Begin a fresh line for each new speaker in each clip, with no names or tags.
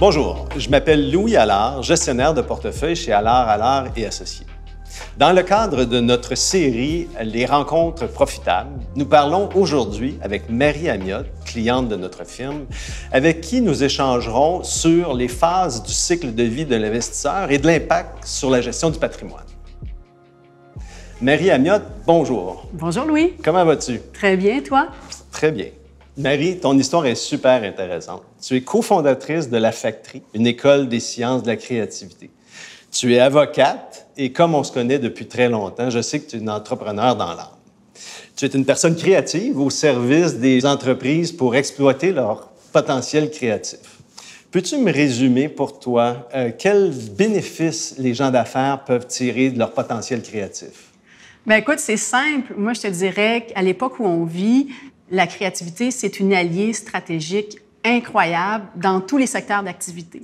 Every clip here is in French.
Bonjour, je m'appelle Louis Allard, gestionnaire de portefeuille chez Allard et Associés. Dans le cadre de notre série Les rencontres profitables, nous parlons aujourd'hui avec Marie Amiotte, cliente de notre firme, avec qui nous échangerons sur les phases du cycle de vie de l'investisseur et de l'impact sur la gestion du patrimoine. Marie Amiotte, bonjour.
Bonjour Louis.
Comment vas-tu?
Très bien, toi?
Très bien. Marie, ton histoire est super intéressante. Tu es cofondatrice de La Factory, une école des sciences de la créativité. Tu es avocate et comme on se connaît depuis très longtemps, je sais que tu es une entrepreneur dans l'âme. Tu es une personne créative au service des entreprises pour exploiter leur potentiel créatif. Peux-tu me résumer pour toi quels bénéfices les gens d'affaires peuvent tirer de leur potentiel créatif?
Bien, écoute, c'est simple. Moi, je te dirais qu'à l'époque où on vit, la créativité, c'est une alliée stratégique incroyable dans tous les secteurs d'activité.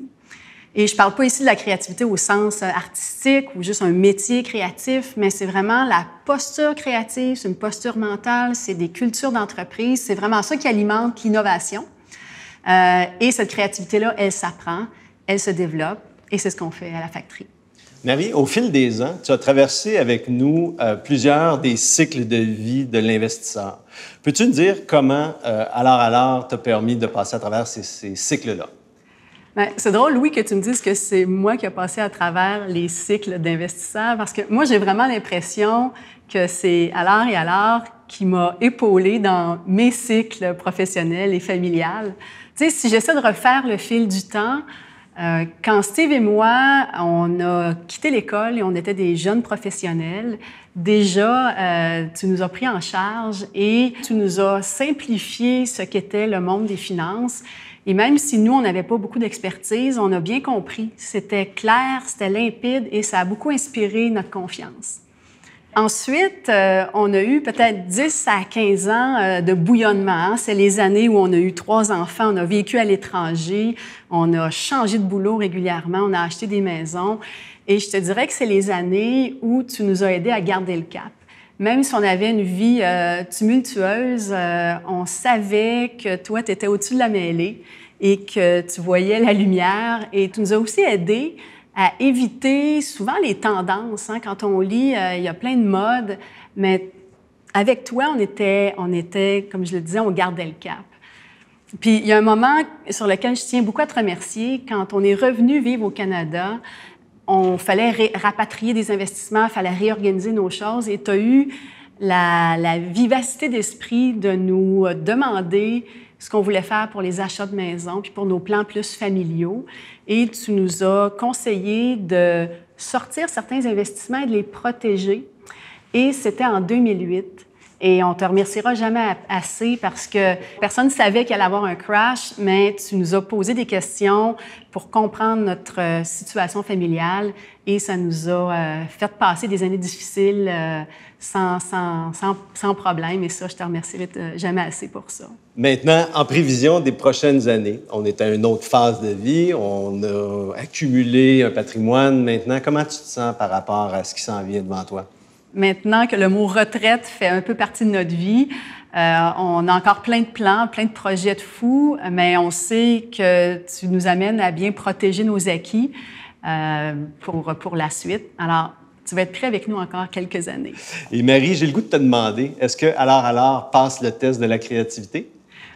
Et je ne parle pas ici de la créativité au sens artistique ou juste un métier créatif, mais c'est vraiment la posture créative, c'est une posture mentale, c'est des cultures d'entreprise, c'est vraiment ça qui alimente l'innovation. Et cette créativité-là, elle s'apprend, elle se développe, et c'est ce qu'on fait à La Factory.
Marie, au fil des ans, tu as traversé avec nous plusieurs des cycles de vie de l'investisseur. Peux-tu nous dire comment Allard t'a permis de passer à travers ces cycles-là?
Bien, c'est drôle, Louis, que tu me dises que c'est moi qui ai passé à travers les cycles d'investisseurs, parce que moi, j'ai vraiment l'impression que c'est Allard qui m'a épaulée dans mes cycles professionnels et familiales. Tu sais, si j'essaie de refaire le fil du temps, quand Steve et moi, on a quitté l'école et on était des jeunes professionnels, déjà, tu nous as pris en charge et tu nous as simplifié ce qu'était le monde des finances. Et même si nous, on n'avait pas beaucoup d'expertise, on a bien compris. C'était clair, c'était limpide et ça a beaucoup inspiré notre confiance. Ensuite, on a eu peut-être 10 à 15 ans de bouillonnement. C'est les années où on a eu 3 enfants, on a vécu à l'étranger, on a changé de boulot régulièrement, on a acheté des maisons. Et je te dirais que c'est les années où tu nous as aidés à garder le cap. Même si on avait une vie tumultueuse, on savait que toi, tu étais au-dessus de la mêlée et que tu voyais la lumière. Et tu nous as aussi aidés à éviter souvent les tendances. Hein. Quand on lit, il y a plein de modes, mais avec toi, on était, comme je le disais, on gardait le cap. Puis il y a un moment sur lequel je tiens beaucoup à te remercier. Quand on est revenu vivre au Canada, on fallait rapatrier des investissements, il fallait réorganiser nos choses et tu as eu la vivacité d'esprit de nous demander ce qu'on voulait faire pour les achats de maison puis pour nos plans plus familiaux. Et tu nous as conseillé de sortir certains investissements et de les protéger. Et c'était en 2008. Et on ne te remerciera jamais assez parce que personne ne savait qu'il allait avoir un crash, mais tu nous as posé des questions pour comprendre notre situation familiale et ça nous a fait passer des années difficiles sans problème. Et ça, je te remercierai jamais assez pour ça.
Maintenant, en prévision des prochaines années, on est à une autre phase de vie, on a accumulé un patrimoine. Maintenant, comment tu te sens par rapport à ce qui s'en vient devant toi?
Maintenant que le mot retraite fait un peu partie de notre vie, on a encore plein de plans, plein de projets de fous, mais on sait que tu nous amènes à bien protéger nos acquis pour la suite. Alors, tu vas être prêt avec nous encore quelques années.
Et Marie, j'ai le goût de te demander, est-ce que Allard passe le test de la créativité?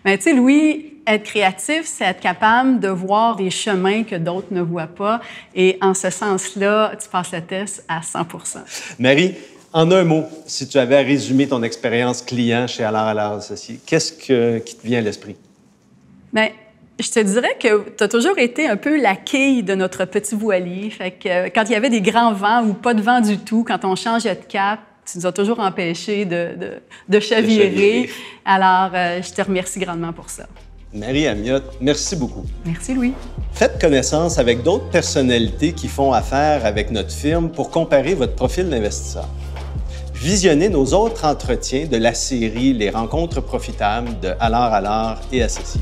Bien, tu sais, Louis, être créatif, c'est être capable de voir des chemins que d'autres ne voient pas. Et en ce sens-là, tu passes le test à 100%.
Marie, en un mot, si tu avais à résumer ton expérience client chez Allard Associés, qu'est-ce qui te vient à l'esprit? Bien,
je te dirais que tu as toujours été un peu la quille de notre petit voilier. Fait que quand il y avait des grands vents ou pas de vent du tout, quand on changeait de cap, tu nous as toujours empêchés de chavirer. Alors, je te remercie grandement pour ça.
Marie Amiotte, merci beaucoup.
Merci, Louis.
Faites connaissance avec d'autres personnalités qui font affaire avec notre firme pour comparer votre profil d'investisseur. Visionnez nos autres entretiens de la série Les rencontres profitables de Allard et Associés.